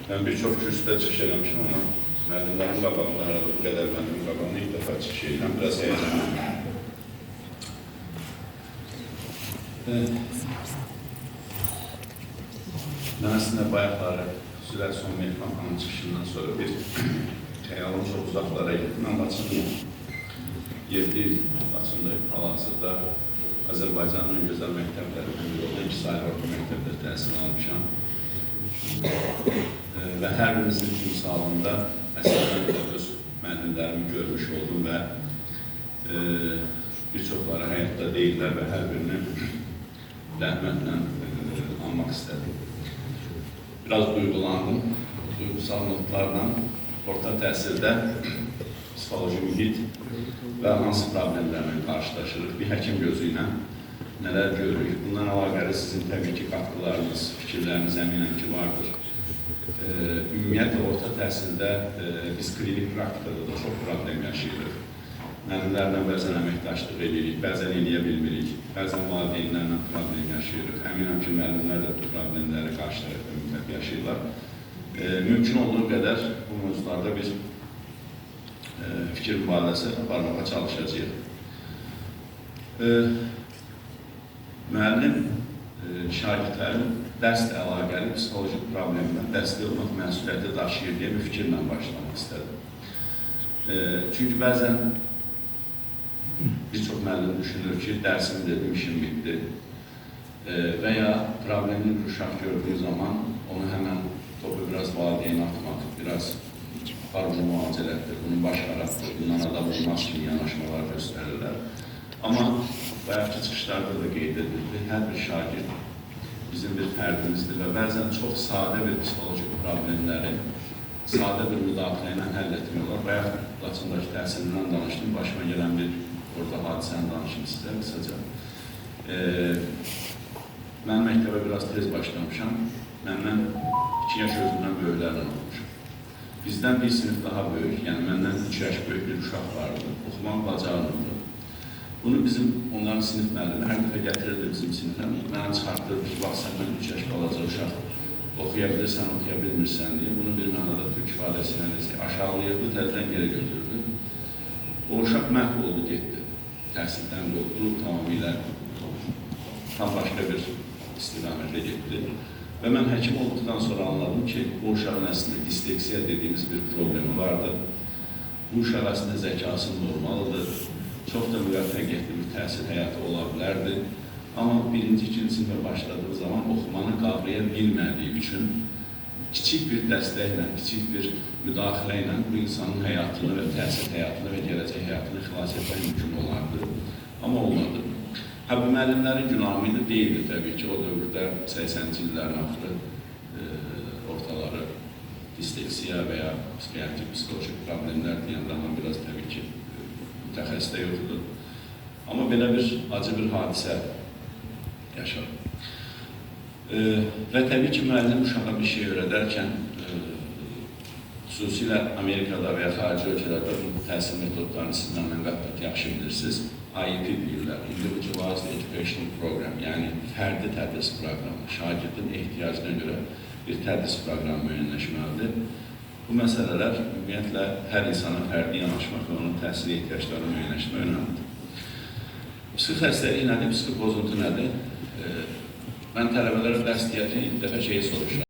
Ben birçok kürsüdə çıxış eləmişim, amma müəllimlərin qabağında, arada bu qədər müəllimin qabağında ilk dəfə çıxış edirəm, biraz heyecanlıyım. Mən əslində bayaqları xüsusilə son mehmanxanın çıxışından sonra bir xəyalım çox uzaqlara getdim. Mən Laçınlıyım. 7 il Laçındayım. Hal-hazırda Azərbaycanın gözəl məktəblərindən biri olan İki Saylı Orta Məktəbdə təhsil almışam. Və hər birimizin timsalında əslində öz müəllimlərimi görmüş oldum və birçokları həyatda deyirlər və hər birini rəhmətlə anmaq istədim. Biraz duygulandım, duygusal notlarla orta təhsildə psixoloji mühit və hansı problemlərlə qarşılaşırıq, bir həkim gözü ilə nələr görürük. Bundan əlaqəli sizin təbii ki katkılarınız, fikirləriniz əminəm ki vardır. Ümumiyyətlə orta təhsildə biz klinik praktikada da çox problem yaşayırıq. Müəllimlərlə bəzən əməkdaşlıq edirik, bəzən eləyə bilmirik, bəzən valideynlərlə problem yaşayırıq. Əminəm ki, müəllimlər də bu problemləri qarşı tərəfdə mütləq yaşayırlar. Mümkün olduğu qədər bu mövzularda biz fikir mübadiləsi aparmağa çalışacağıq. Müəllim şagirdlərin dərslə əlaqəli psixolojik problemdən dəstək olmaq məsuliyyəti daşıyır deyə bir fikirlə başlamaq istədim. Çünki bəzən birçok müəllim düşünür ki, dərsimi dedim, işim bitdi və ya problemli bir uşaq gördüyü zaman onu həmən topu biraz valideyn atmaq, biraz aparıcı müalicələrdir, bunu başaraqdır, bundan adam olmaz kimi yanaşmalar göstərirlər. Amma bayaqki çıxışlarda da qeyd edildi, hər bir şagird bizim bir fərdimizdir və bəzən çox sadə bir psixolojik problemləri sadə bir müdaxilə ilə həll etmiyorlar. Bayaq Laçındakı təhsilindən danışdım, başıma gələn bir orada hadisəni danışım sizə qısaca. Mən məktəbə biraz tez başlamışam, məndən 2 yaş özümdən böyüklərlə olmuşam. Bizdən bir sinif daha böyük, yəni məndən 3 yaş böyük bir uşaq vardı, oxumaq bacarmırdı. Bunu bizim onların sinif müəllimi hər dəfə gətirirdi bizim sinifə, mənə çıxartdırdı ki, bax səndən 3 yaş balaca uşaq oxuya bilirsən, oxuya bilmirsən deyə. Bunu bir mənada Türk ifadəsi ilə desək, aşağılayırdı, təzdən geri götürdü. O uşaq məhv oldu, getdi. Təhsildən qoldu, tamamilə tam başqa bir istiqamətə getdi. Və mən həkim olduqdan sonra anladım ki, bu uşağın əslində disleksiya dediyimiz bir problemi vardı. Bu uşaq əslində zəkası normalıdır. Çox da müvəffəqiyyətli bir təhsil həyatı ola bilərdi. Amma birinci, ikinci sinifə başladığı zaman oxumanı qavraya bilmədiyi üçün kiçik bir dəstəklə, kiçik bir müdaxilə ilə bu insanın həyatını və təhsil həyatını və gələcək həyatını xilas etmək mümkün olardı. Amma olmadı. Bu müəllimlərin günahı deyildi təbii ki, o dövrdə 80-ci illərin axırı ortaları disleksiya və ya psixolojik problemlər deyən daha biraz təbii ki mütəxəssisdə yoxdur. Amma belə bir acı bir hadisə yaşadı. Və təbii ki, müəllim uşağa bir şey öyrədərkən xüsusilə Amerikada və ya xarici ölkələrdə bu təhsil metodlarını siz məndən qat-qat yaxşı bilirsiniz. IEP deyirlər, Individualized Educational Program, yəni fərdi tədris proqramı, şagirdin ehtiyacına görə bir tədris proqramı müəyyənləşməlidir. Bu məsələlər ümumiyyətlə hər insana fərdi yanaşmaq və onun təhsil ehtiyaclarını müəyyənləşmək önəmlidir. Psixi xəstəlik nədir, psixi pozuntu nədir? Mən tələbələrə dərs deyərkən ilk dəfə şeyi soruşuram.